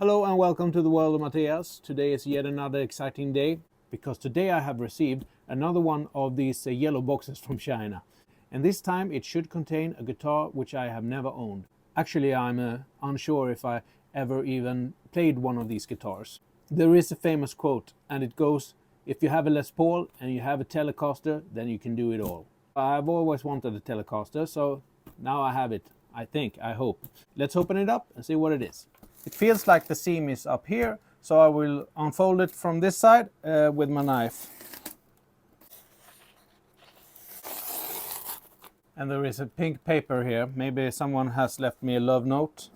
Hello and welcome to the world of Matthias. Today is yet another exciting day because today I have received another one of these yellow boxes from China. And this time it should contain a guitar which I have never owned. Actually, I'm unsure if I ever even played one of these guitars. There is a famous quote and it goes, if you have a Les Paul and you have a Telecaster, then you can do it all. I've always wanted a Telecaster, so now I have it. I hope. Let's open it up and see what it is. It feels like the seam is up here, so I will unfold it from this side with my knife. And there is a pink paper here. Maybe someone has left me a love note.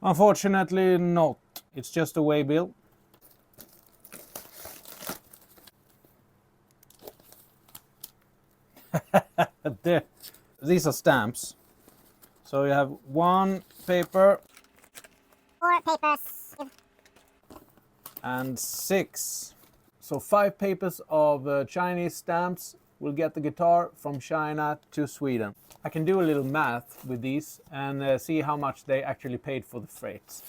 Unfortunately not. It's just a waybill. There. These are stamps. So you have one paper. 4 papers. And 6. So 5 papers of Chinese stamps will get the guitar from China to Sweden. I can do a little math with these and see how much they actually paid for the freights.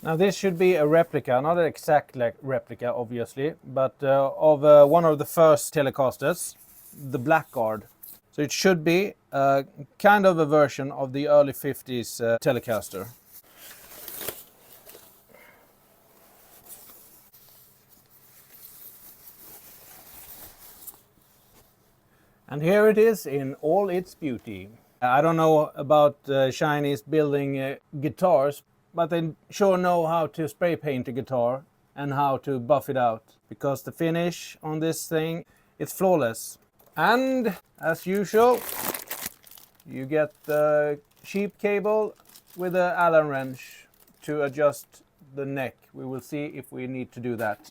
Now this should be a replica, not an exact replica obviously, but of one of the first Telecasters, the Blackguard. So it should be kind of a version of the early 50s Telecaster. And here it is in all its beauty. I don't know about Chinese building guitars, but they sure know how to spray paint a guitar and how to buff it out, because the finish on this thing, it's flawless. And as usual, you get the cheap cable with the Allen wrench to adjust the neck. We will see if we need to do that.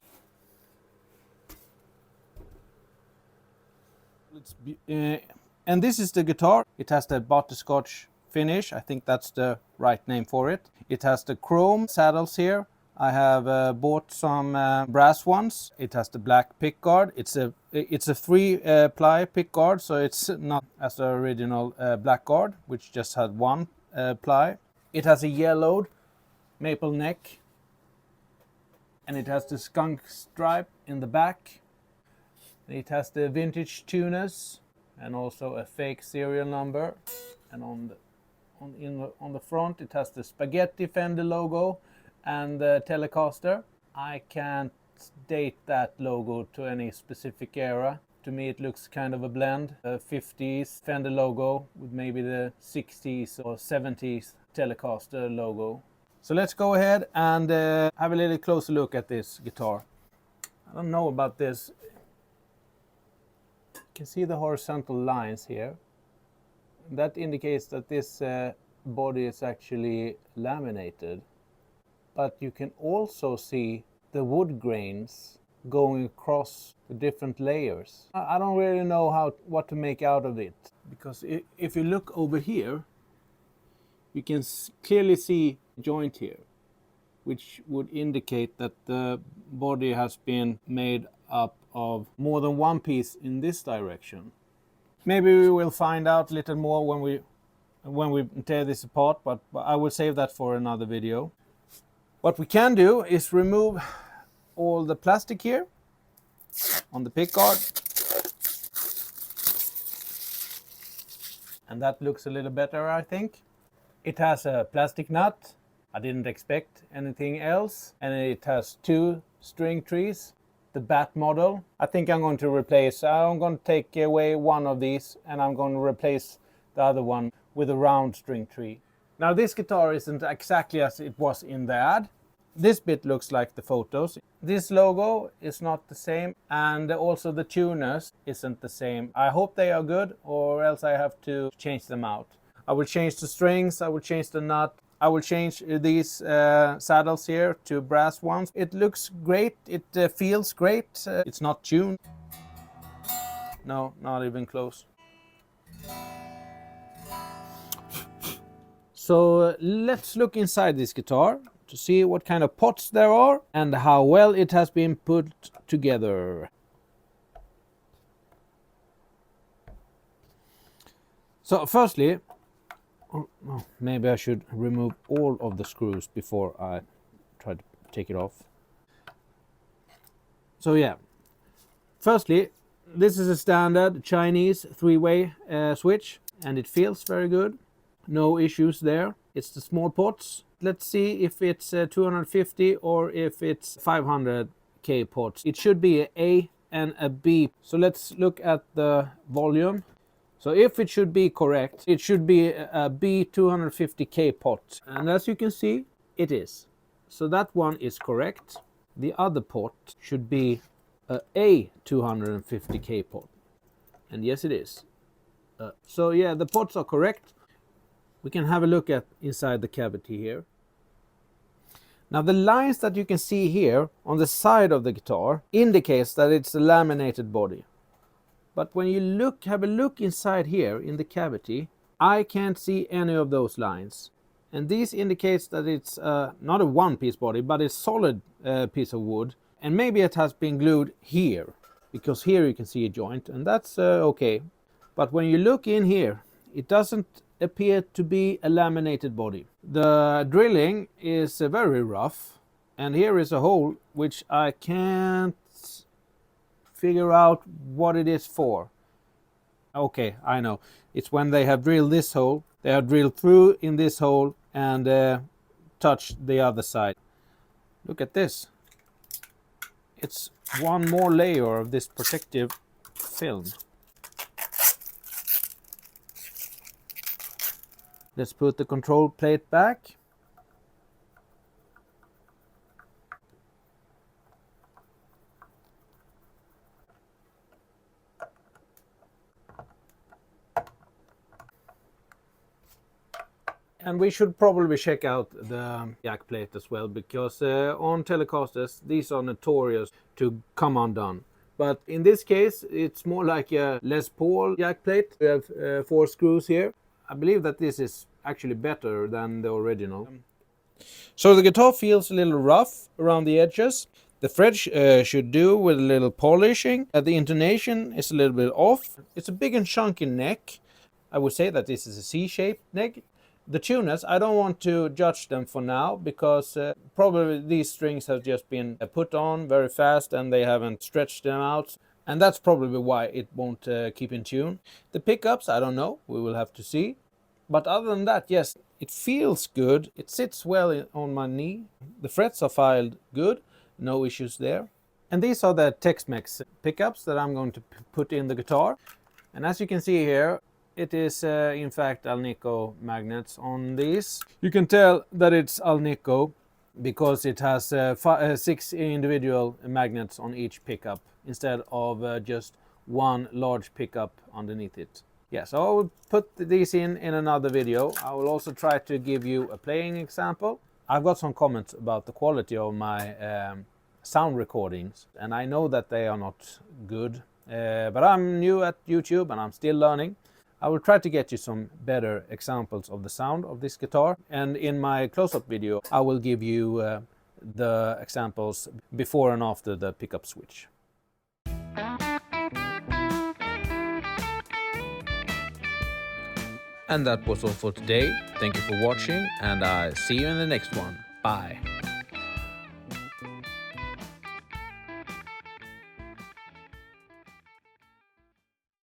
And this is the guitar. It has the butterscotch finish. I think that's the right name for it. It has the chrome saddles here. I have bought some brass ones. It has the black pickguard. It's a 3-ply pickguard, so it's not as the original Blackguard, which just had 1 ply. It has a yellowed maple neck, and it has the skunk stripe in the back. It has the vintage tuners and also a fake serial number, and on the front it has the spaghetti Fender logo and the Telecaster. I can't date that logo to any specific era. To me it looks kind of a blend. A 50s Fender logo with maybe the 60s or 70s Telecaster logo. So let's go ahead and have a little closer look at this guitar. I don't know about this. You can see the horizontal lines here. That indicates that this body is actually laminated, but you can also see the wood grains going across the different layers. I don't really know what to make out of it, because if you look over here, you can clearly see a joint here, which would indicate that the body has been made up of more than one piece in this direction. Maybe we will find out a little more when we tear this apart, but I will save that for another video. What we can do is remove all the plastic here on the pickguard, and that looks a little better, I think. It has a plastic nut. I didn't expect anything else, and it has 2 string trees. The bat model. I think I'm going to take away one of these and I'm going to replace the other one with a round string tree. Now this guitar isn't exactly as it was in the ad. This bit looks like the photos. This logo is not the same, and also the tuners isn't the same. I hope they are good, or else I have to change them out. I will change the strings, I will change the nut. I will change these saddles here to brass ones. It looks great, it feels great. It's not tuned. No, not even close. So let's look inside this guitar to see what kind of pots there are and how well it has been put together. So firstly, maybe I should remove all of the screws before I try to take it off. So yeah, firstly, this is a standard Chinese 3-way switch, and it feels very good. No issues there. It's the small pots. Let's see if it's 250 or if it's 500k pots. It should be an A and a B. So let's look at the volume. So if it should be correct, it should be a B 250k pot. And as you can see, it is. So that one is correct. The other pot should be a 250k pot. And yes, it is. So yeah, the pots are correct. We can have a look at inside the cavity here. Now the lines that you can see here on the side of the guitar indicates that it's a laminated body. But when you have a look inside here in the cavity, I can't see any of those lines. And this indicates that it's not a one-piece body, but a solid piece of wood. And maybe it has been glued here, because here you can see a joint, and that's okay. But when you look in here, it doesn't appear to be a laminated body. The drilling is very rough, and here is a hole which I can't figure out what it is for. Okay, I know. It's when they have drilled this hole, they have drilled through in this hole and touched the other side. Look at this. It's one more layer of this protective film. Let's put the control plate back. And we should probably check out the jack plate as well, because on Telecasters these are notorious to come undone. But in this case it's more like a Les Paul jack plate. We have 4 screws here. I believe that this is actually better than the original. So the guitar feels a little rough around the edges. The fret should do with a little polishing. The intonation is a little bit off. It's a big and chunky neck. I would say that this is a C-shaped neck. The tuners, I don't want to judge them for now, because probably these strings have just been put on very fast and they haven't stretched them out. And that's probably why it won't keep in tune. The pickups, I don't know, we will have to see. But other than that, yes, it feels good. It sits well on my knee. The frets are filed good, no issues there. And these are the Tex-Mex pickups that I'm going to put in the guitar. And as you can see here, it is in fact Alnico magnets on these. You can tell that it's Alnico because it has 6 individual magnets on each pickup instead of just one large pickup underneath it. Yeah, so I will put these in another video. I will also try to give you a playing example. I've got some comments about the quality of my sound recordings, and I know that they are not good, but I'm new at YouTube and I'm still learning. I will try to get you some better examples of the sound of this guitar, and in my close-up video I will give you the examples before and after the pickup switch. And that was all for today. Thank you for watching, and I see you in the next one. Bye.